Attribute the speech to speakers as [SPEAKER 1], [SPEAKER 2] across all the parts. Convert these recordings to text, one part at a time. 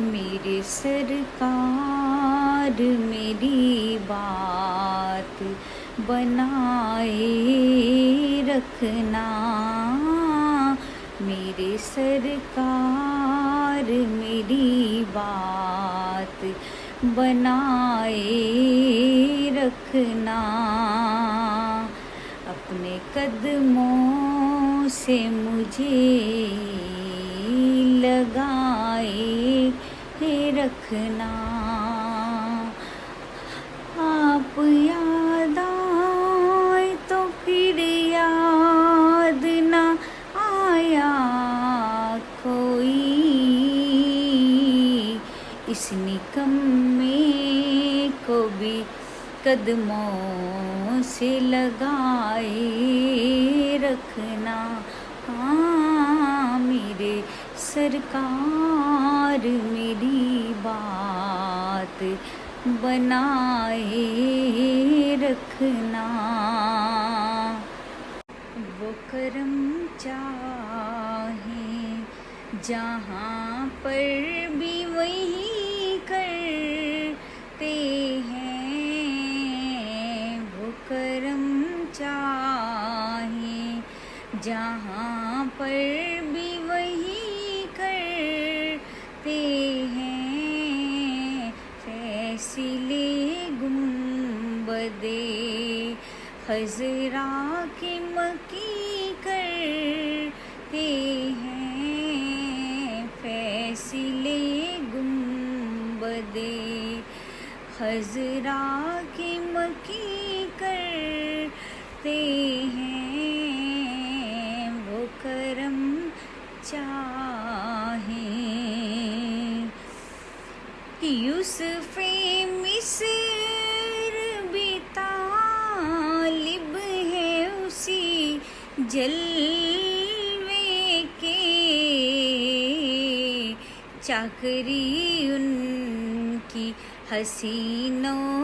[SPEAKER 1] मेरे सरकार मेरी बात बनाए रखना। मेरे सरकार मेरी बात बनाए रखना। अपने कदमों से मुझे लगाए रखना। आप याद आए तो फिर याद ना आया कोई। इस निकम्मे को भी कदमों से लगाए रखना। हाँ, मेरे सरकार मेरी बात बनाए रखना। वो करम चाहे जहाँ पर भी वही करते हैं। वो करम चाहे जहाँ पर भी वही करते हैं। फैसले गुंबदे खज़रा के मकी करते हैं। फैसले गुंबदे खज़रा के मकी करते हैं। वो करम चाहे यूसुफ़े मिस्र भी तालिब है उसी जलवे के। चाकरी उनकी हसीनों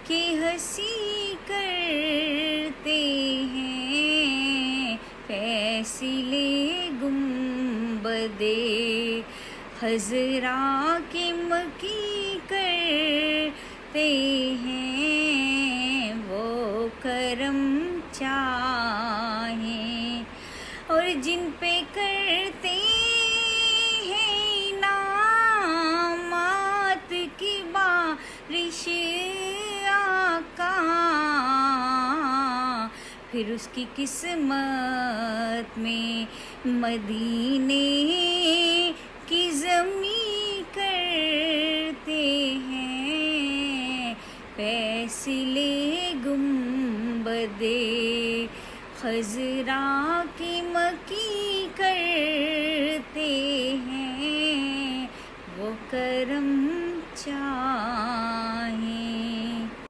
[SPEAKER 1] के हंसी करते हैं। फैसले गुंबदे खज़रा के मकी करते हैं। वो करम चाहें और जिन पे करते हैं इनामात की बारिश आका, फिर उसकी किस्मत में मदीने की ज़मी करते हैं। फैसले गुंबदे खज़रा की मकी करते हैं। वो करम चाह